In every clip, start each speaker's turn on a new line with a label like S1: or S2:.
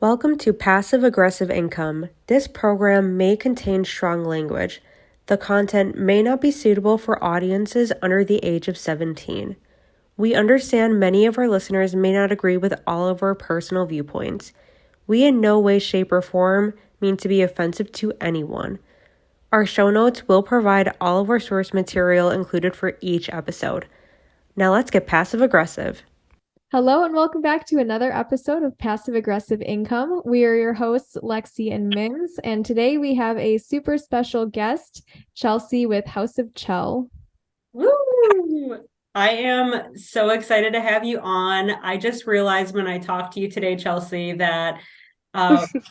S1: Welcome to Passive Aggressive Income. This program may contain strong language. The content may not be suitable for audiences under the age of 17. We understand many of our listeners may not agree with all of our personal viewpoints. We in no way, shape, or form mean to be offensive to anyone. Our show notes will provide all of our source material included for each episode. Now let's get passive aggressive.
S2: Hello and welcome back to another episode of Passive Aggressive Income. We are your hosts, Lexi and Mims, and today we have a super special guest, Chelsea with House of Chel.
S3: Woo! I am so excited to have you on. I just realized when I talked to you today, Chelsea, that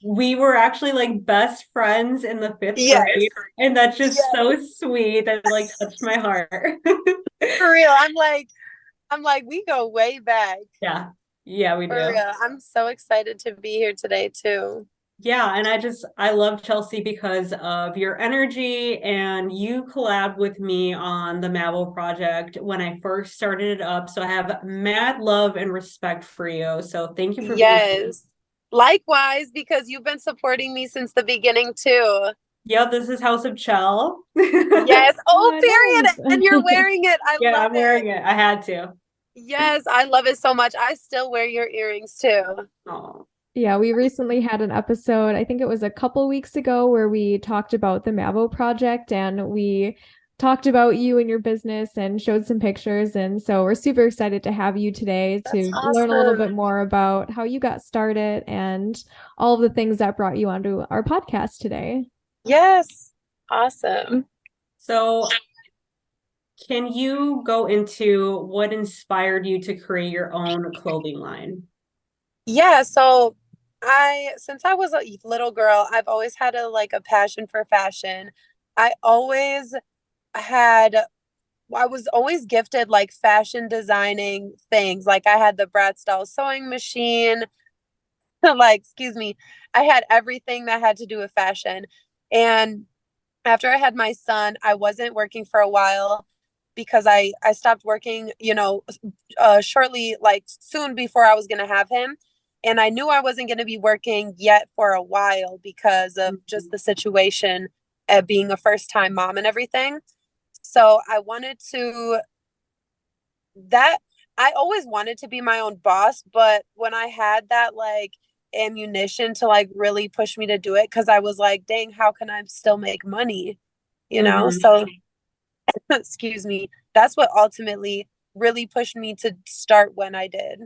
S3: we were actually like best friends in the fifth grade, and that's just so sweet. That like touched my heart.
S4: For real. I'm like, we go way back.
S3: Yeah. Yeah, we
S4: For
S3: do.
S4: real. I'm so excited to be here today too.
S3: Yeah, and I love Chelsea because of your energy, and you collabed with me on the Mabel project when I first started it up. So I have mad love and respect for you. So thank you for being here.
S4: Yes. Likewise, because you've been supporting me since the beginning too.
S3: Yeah, this is House of Chel.
S4: Yes. Oh,
S2: Nice.
S4: period. And you're wearing it. I
S3: Yeah,
S4: love
S3: I'm wearing it. I had to.
S4: Yes, I love it so much. I still wear your earrings too.
S3: Oh.
S2: Yeah, we recently had an episode, I think it was a couple weeks ago, where we talked about the Mavo project and we talked about you and your business and showed some pictures. And so we're super excited to have you today
S4: That's
S2: to learn a little bit
S4: awesome.
S2: more about how you got started and all of the things that brought you onto our podcast today.
S4: Yes. Awesome.
S3: So can you go into what inspired you to create your own clothing line?
S4: Yeah, so since I was a little girl, I've always had a passion for fashion. I always had I was always gifted like fashion designing things. Like I had the Bratz doll sewing machine, like excuse me, I had everything that had to do with fashion. And after I had my son, I wasn't working for a while because I stopped working, shortly, like soon before I was going to have him. And I knew I wasn't going to be working yet for a while because of just the situation of being a first time mom and everything. So I wanted to that I always wanted to be my own boss, but when I had that like ammunition to like really push me to do it, because I was like, dang, how can I still make money?
S3: Mhm.
S4: So excuse me, that's what ultimately really pushed me to start when I did.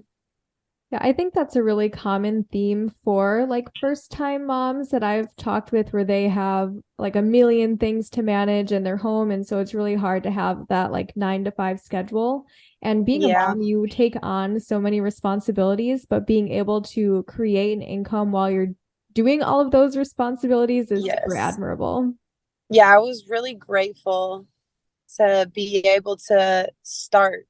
S2: Yeah, I think that's a really common theme for like first time moms that I've talked with where they have like a million things to manage in their home. And so it's really hard to have that like 9 to 5 schedule. And being a
S4: Yeah.
S2: mom, you take on so many responsibilities, but being able to create an income while you're doing all of those responsibilities is super
S4: Yes.
S2: admirable.
S4: Yeah, I was really grateful to be able to start.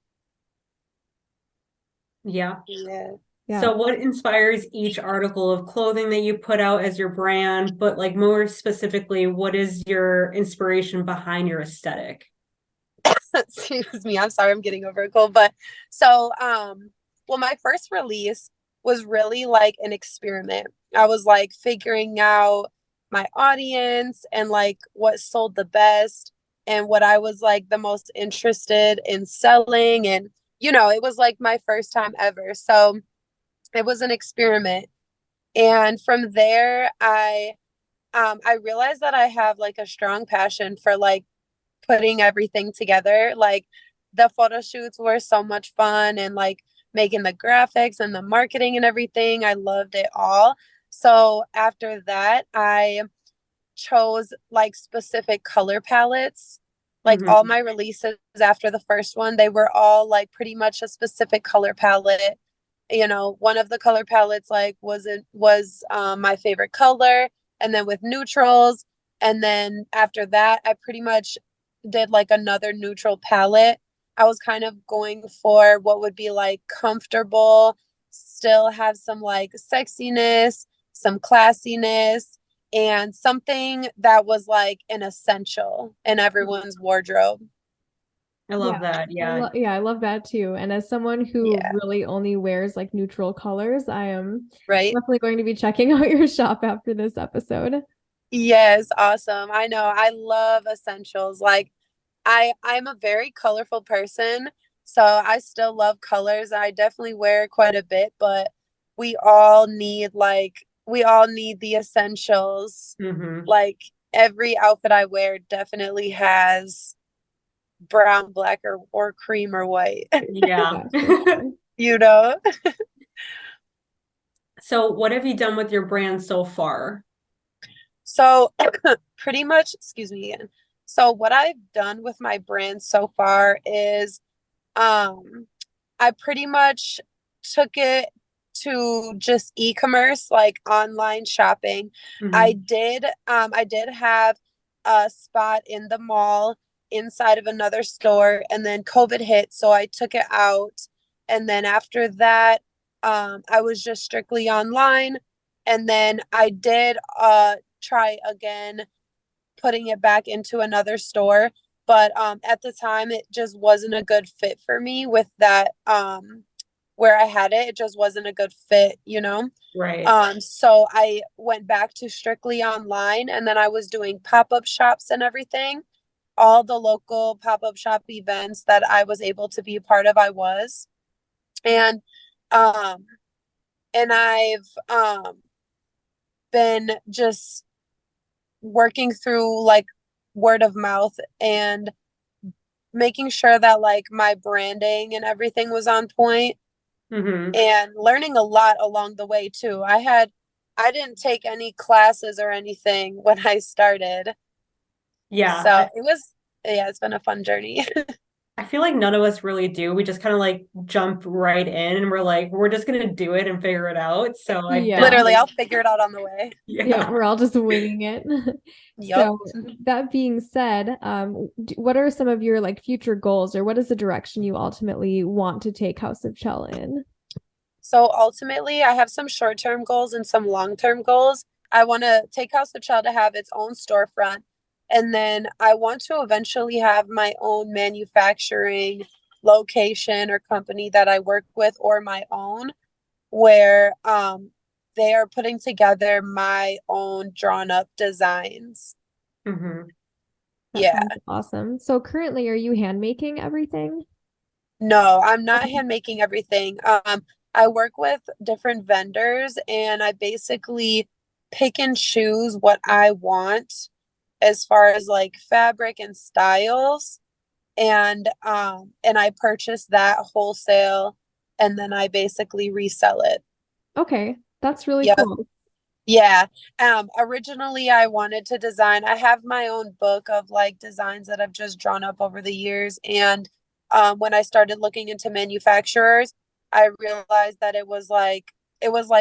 S3: Yeah.
S4: Yeah.
S2: Yeah.
S3: So what inspires each article of clothing that you put out as your brand, but like more specifically, what is your inspiration behind your aesthetic?
S4: Excuse me, I'm sorry, I'm getting over a cold. But so, well, my first release was really like an experiment. I was like figuring out my audience and like what sold the best and what I was like the most interested in selling. And, it was like my first time ever. So it was an experiment. And from there, I realized that I have like a strong passion for like putting everything together. Like the photo shoots were so much fun and like making the graphics and the marketing and everything. I loved it all. So after that, I chose like specific color palettes. Like all
S3: Mhm.
S4: my releases after the first one, they were all like pretty much a specific color palette. One of the color palettes like was my favorite color, and then with neutrals, and then after that, I pretty much did like another neutral palette. I was kind of going for what would be like comfortable, still have some like sexiness, some classiness, and something that was like an essential in everyone's wardrobe.
S3: I love that. Yeah.
S2: I love that too. And as someone who
S4: Yeah,
S2: really only wears like neutral colors, I am
S4: right.
S2: definitely going to be checking out your shop after this episode.
S4: Yes, awesome. I know. I love essentials. Like I'm a very colorful person, so I still love colors. I definitely wear quite a bit, but we all need the essentials.
S3: Hmm.
S4: Like every outfit I wear definitely has brown, black, or cream or white,
S3: Yeah.
S2: Yeah, for sure.
S4: you know?
S3: So what have you done with your brand so far?
S4: So pretty much, excuse me again. So what I've done with my brand so far is um I pretty much took it to just e-commerce, like online shopping.
S3: Hmm.
S4: I did have a spot in the mall inside of another store, and then COVID hit, so I took it out. And then after that, I was just strictly online. And then I did try again putting it back into another store, but at the time it just wasn't a good fit for me with that where I had it. It just wasn't a good fit, you know.
S3: Right.
S4: So I went back to strictly online, and then I was doing pop-up shops and everything. All the local pop-up shop events that I was able to be a part of, I was. And um I've been just working through like word of mouth and making sure that like my branding and everything was on point,
S3: Hmm.
S4: and learning a lot along the way too. I didn't take any classes or anything when I started.
S3: Yeah.
S4: So it was, yeah, it's been a fun journey.
S3: I feel like none of us really do. We just kind of like jump right in and we're like, we're just gonna do it and figure it out. So I
S2: Yeah.
S4: Literally,
S3: definitely,
S4: I'll figure it out on the way.
S2: Yeah,
S3: yeah.
S2: we're all just winging it.
S4: Yup.
S2: So that being said, what are some of your like future goals, or what is the direction you ultimately want to take House of Chel in?
S4: So ultimately, I have some short term goals and some long term goals. I want to take House of Child to have its own storefront. And then I want to eventually have my own manufacturing location or company that I work with, or my own, where they are putting together my own drawn up designs.
S3: Hmm.
S2: That
S4: Yeah.
S2: sounds awesome. So currently, are you hand making everything?
S4: No, I'm not
S2: Okay.
S4: hand making everything. I work with different vendors, and I basically pick and choose what I want as far as like fabric and styles. And I purchase that wholesale, and then I basically resell it.
S2: Okay, that's really
S4: Yep.
S2: cool.
S4: Yeah. Originally I wanted to design. I have my own book of like designs that I've just drawn up over the years. And when I started looking into manufacturers, I realized that it was like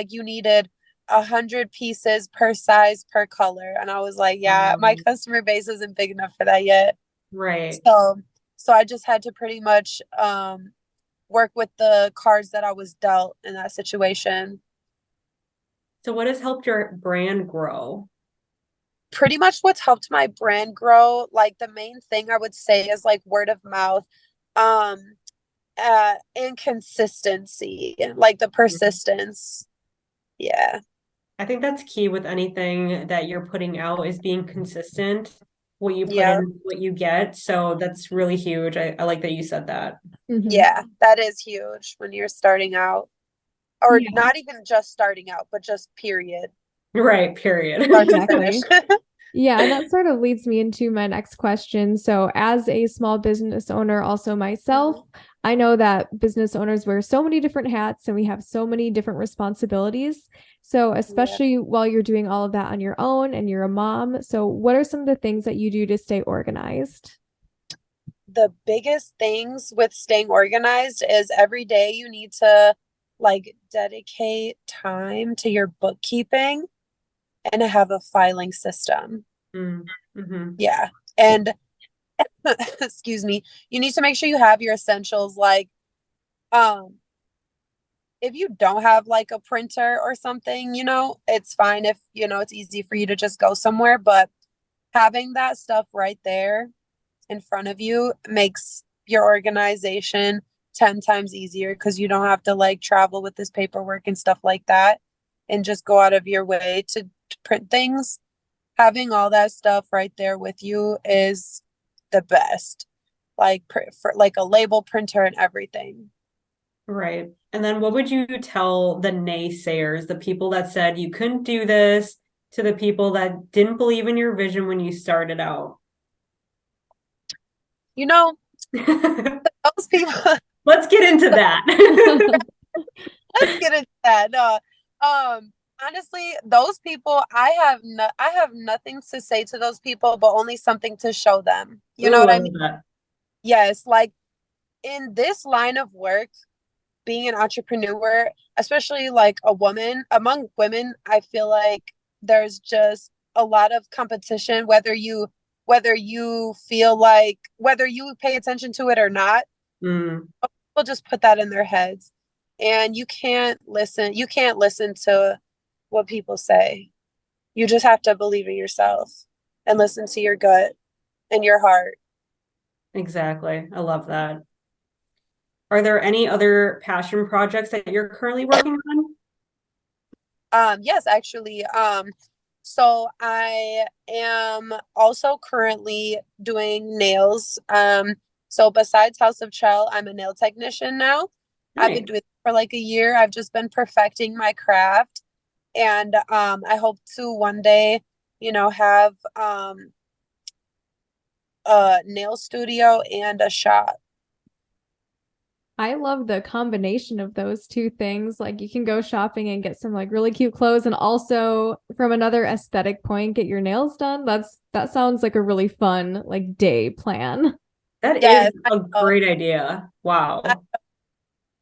S4: you needed 100 pieces per size per color. And I was like, yeah, my customer base isn't big enough for that yet.
S3: Right.
S4: So I just had to pretty much work with the cards that I was dealt in that situation.
S3: So what has helped your brand grow?
S4: Pretty much what's helped my brand grow, like the main thing I would say is like word of mouth, um and consistency, like the
S3: Mhm.
S4: persistence. Yeah.
S3: I think that's key with anything that you're putting out is being consistent. What you put
S4: Yeah.
S3: in, what you get. So that's really huge. I like that you said that.
S2: Hmm.
S4: Yeah, that is huge when you're starting out, or
S2: Yeah,
S4: not even just starting out, but just period,
S3: Right, period.
S4: start to finish.
S2: exactly. Yeah, and that sort of leads me into my next question. So, as a small business owner, also myself,
S4: Mhm.
S2: I know that business owners wear so many different hats and we have so many different responsibilities. So,
S4: Yeah.
S2: especially while you're doing all of that on your own and you're a mom, so what are some of the things that you do to stay organized?
S4: The biggest things with staying organized is every day you need to like dedicate time to your bookkeeping and have a filing system.
S3: Mm-hmm.
S4: Yeah. And excuse me, you need to make sure you have your essentials, like um if you don't have like a printer or something, it's fine if, it's easy for you to just go somewhere, but having that stuff right there in front of you makes your organization 10 times easier because you don't have to like travel with this paperwork and stuff like that and just go out of your way to print things. Having all that stuff right there with you is the best. Like for like a label printer and everything.
S3: Right. And then what would you tell the naysayers, the people that said you couldn't do this, to the people that didn't believe in your vision when you started out?
S4: You know,
S3: Let's
S4: those people,
S3: get into that.
S4: let's get into that. No, honestly, those people, I have nothing to say to those people, but only something to show them. You know
S3: Ooh,
S4: what
S3: I
S4: I
S3: love
S4: mean?
S3: that.
S4: Yes, like in this line of work, being an entrepreneur, especially like a woman, among women, I feel like there's just a lot of competition, whether you feel like whether you pay attention to it or not,
S3: Mm,
S4: people just put that in their heads. And you can't listen to what people say. You just have to believe in yourself and listen to your gut and your heart.
S3: exactly. I love that. Are there any other passion projects that you're currently working on?
S4: Yes, actually. So I am also currently doing nails. So besides House of Chel, I'm a nail technician now. I've been
S3: Nice.
S4: doing it for like a year. I've just been perfecting my craft, and I hope to one day, have a nail studio and a shop.
S2: I love the combination of those two things. Like you can go shopping and get some like really cute clothes and also from another aesthetic point get your nails done. That sounds like a really fun like day plan.
S3: That is
S4: Yes,
S3: a
S4: know.
S3: great idea. Wow.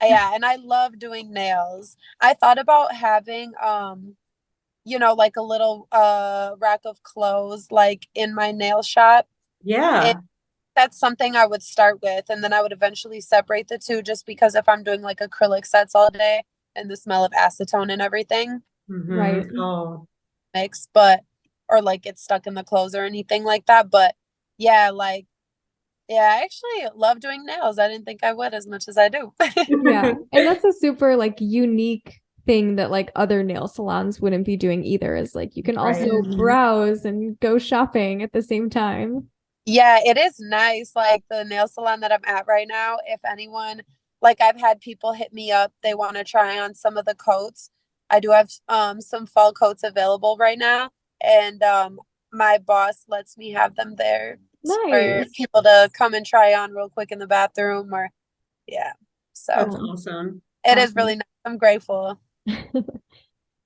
S4: Yeah, and I love doing nails. I thought about having like a little rack of clothes like in my nail shop. And
S3: Yeah.
S4: that's something I would start with and then I would eventually separate the two just because if I'm doing like acrylic sets all day and the smell of acetone and everything
S3: Mm-hmm.
S2: Right.
S3: Oh,
S4: mix, but or like get stuck in the clothes or anything like that. But yeah, like yeah, I actually love doing nails. I didn't think I would as much as I do.
S2: Yeah. And that's a super like unique thing that like other nail salons wouldn't be doing either is like you can
S3: right.
S2: also browse and go shopping at the same time.
S4: Yeah, it is nice. Like the nail salon that I'm at right now, if anyone, like I've had people hit me up, they want to try on some of the coats. I do have some fall coats available right now, and my boss lets me have them there for
S2: Nice.
S4: people to come and try on real quick in the bathroom or yeah.
S3: That's
S4: So
S2: Oh,
S3: awesome.
S4: it is really
S2: awesome.
S4: nice. I'm grateful.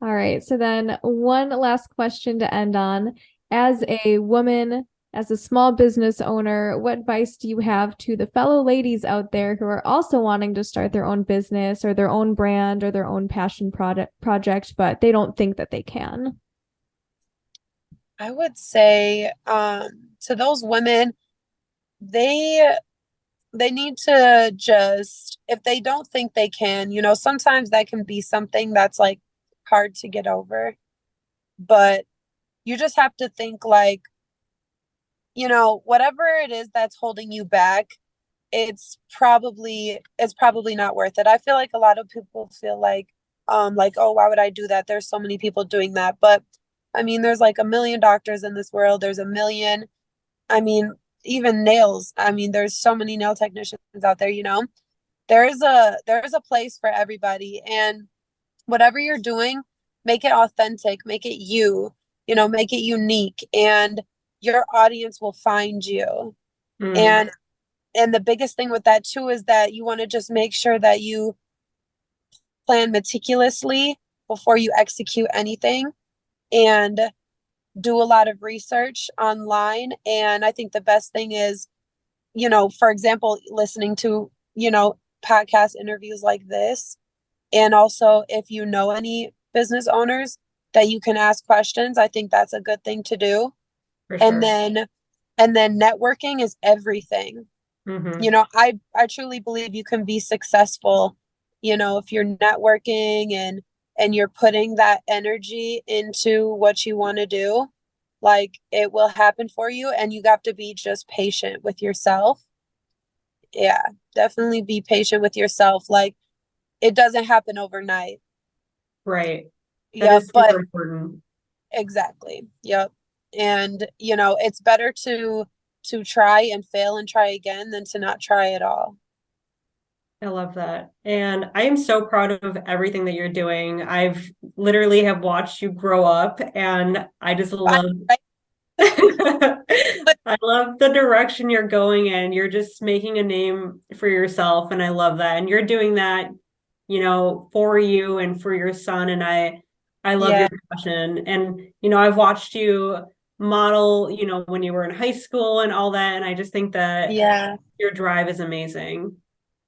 S2: All right. So then one last question to end on. As a woman, as a small business owner, what advice do you have to the fellow ladies out there who are also wanting to start their own business or their own brand or their own passion project, but they don't think that they can?
S4: I would say to those women, they they need to just if they don't think they can, sometimes that can be something that's like hard to get over, but you just have to think like, whatever it is that's holding you back, it's probably not worth it. I feel like a lot of people feel like oh, why would I do that? There's so many people doing that. But I mean, there's like a million doctors in this world. There's a million, I mean, even nails. I mean, there's so many nail technicians out there. There is a place for everybody, and whatever you're doing, make it authentic, make it make it unique, and your audience will find you.
S3: Mm,
S4: And and the biggest thing with that too is that you want to just make sure that you plan meticulously before you execute anything and do a lot of research online. And I think the best thing is, for example, listening to, podcast interviews like this. And also, if you know any business owners that you can ask questions, I think that's a good thing to do.
S3: for
S4: And
S3: sure.
S4: then networking is everything.
S3: Mm-hmm.
S4: I truly believe you can be successful, if you're networking and you're putting that energy into what you want to do, like it will happen for you, and you have to be just patient with yourself Yeah, definitely be patient with yourself. Like, it doesn't happen overnight.
S3: Right. That
S4: Yep,
S3: is super
S4: but
S3: important.
S4: exactly. Yep. And it's better to try and fail and try again than to not try at all.
S3: I love that. And I am so proud of everything that you're doing. I've literally have watched you grow up and I just love
S4: Right?
S3: I love the direction you're going in. You're just making a name for yourself and I love that. And you're doing that, for you and for your son and I love your
S4: Yeah.
S3: passion. And I've watched you model, when you were in high school and all that and I just think that
S4: Yeah.
S3: your drive is amazing.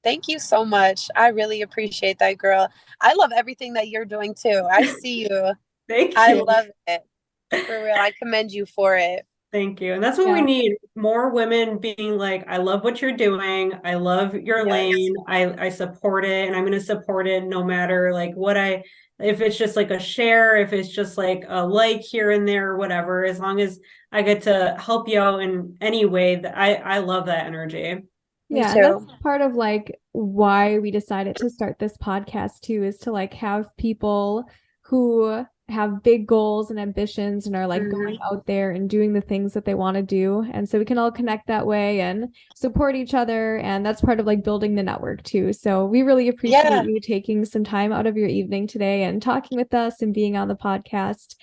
S4: Thank you so much. I really appreciate that, girl. I love everything that you're doing too. I see you.
S3: Thank
S4: I
S3: you.
S4: love it. For real. I commend you for it.
S3: Thank you. And that's what we
S2: Yeah.
S3: need. More women being like, I love what you're doing. I love your
S4: Yes.
S3: lane. I support it and I'm going to support it no matter like if it's just like a share, if it's just like a like here and there or whatever, as long as I get to help you out in any way that I love that energy.
S4: Me
S2: Yeah, and that's
S4: too.
S2: part of like why we decided to start this podcast too, is to like have people who have big goals and ambitions and are like going
S4: Mhm.
S2: out there and doing the things that they want to do. And so we can all connect that way and support each other. And that's part of like building the network too. So we really appreciate
S4: Yeah.
S2: you taking some time out of your evening today and talking with us and being on the podcast.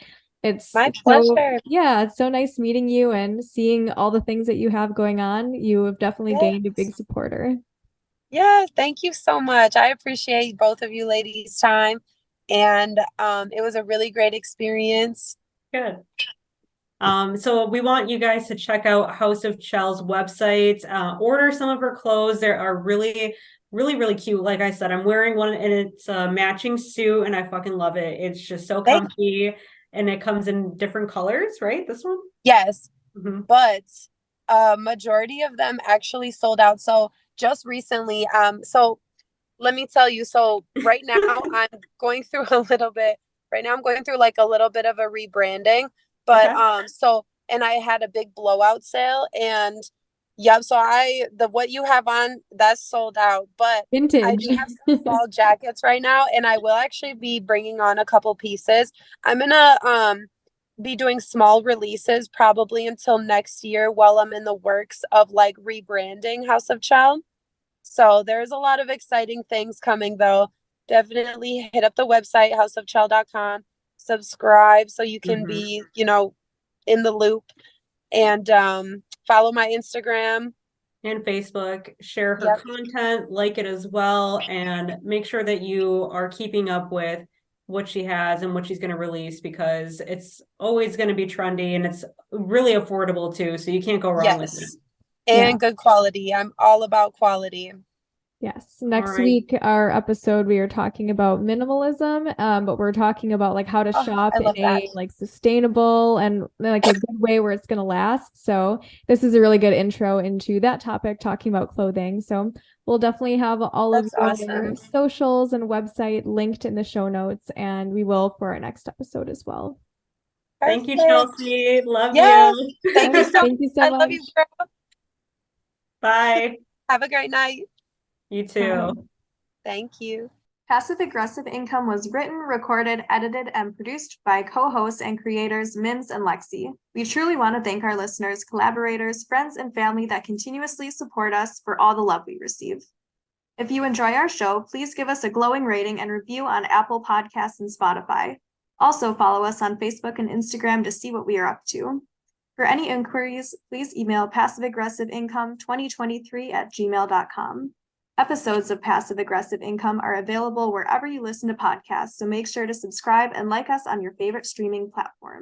S2: It's
S4: My
S2: so,
S4: pleasure.
S2: yeah, it's so nice meeting you and seeing all the things that you have going on. You have definitely gained a big
S4: Yes.
S2: supporter.
S4: Yes. Thank you so much. I appreciate both of you ladies' time. And it was a really great experience.
S3: Good. So we want you guys to check out House of Chel's website, order some of her clothes. They are really, really, really cute. Like I said, I'm wearing one and it's a matching suit and I fucking love it. It's just so
S4: Thank
S3: comfy and it comes in different colors, right? This one?
S4: Yes,
S3: Mhm.
S4: but a majority of them actually sold out. So just recently, so let me tell you, so right now I'm going through a little bit, right now I'm going through like a little bit of a rebranding, but
S3: Okay.
S4: and I had a big blowout sale and yep, so the what you have on that's sold out, but I
S2: Vintage.
S4: do have some fall jackets right now and I will actually be bringing on a couple pieces. I'm gonna be doing small releases probably until next year while I'm in the works of like rebranding House of Chel. So there's a lot of exciting things coming though. Definitely hit up the website houseofchel.com, subscribe so you can
S3: Mhm.
S4: be, in the loop and follow my Instagram.
S3: And Facebook, share her
S4: Yep.
S3: content, like it as well, and make sure that you are keeping up with what she has and what she's going to release because it's always going to be trendy and it's really affordable too. So you can't go wrong with it.
S4: Yes.
S2: Yeah.
S4: And good quality. I'm all about quality.
S2: Yes.
S3: All
S2: Next
S3: right.
S2: week, our episode, we are talking about minimalism, but we're talking about like how to
S4: Oh, I
S2: shop in
S4: love that.
S2: a like sustainable and like a good way where it's going to last. So this is a really good intro into that topic, talking about clothing. So we'll definitely have all of
S4: That's
S2: your
S4: awesome.
S2: socials and website linked in the show notes, and we will for our next episode as well.
S3: Thank you,
S4: Perfect.
S3: Chelsea. Love
S4: Yes.
S3: you.
S2: All
S4: Thank you
S2: right.
S4: so much.
S2: Thank you so
S4: I love you,
S2: much.
S4: girl.
S3: Bye.
S4: Have a great night.
S3: You
S2: Bye.
S3: too.
S4: Thank you.
S1: Passive Aggressive Income was written, recorded, edited, and produced by co-hosts and creators Mims and Lexi. We truly want to thank our listeners, collaborators, friends, and family that continuously support us for all the love we receive. If you enjoy our show, please give us a glowing rating and review on Apple Podcasts and Spotify. Also, follow us on Facebook and Instagram to see what we are up to. For any inquiries, please email passiveaggressiveincome2023@gmail.com. Episodes of Passive Aggressive Income are available wherever you listen to podcasts, so make sure to subscribe and like us on your favorite streaming platform.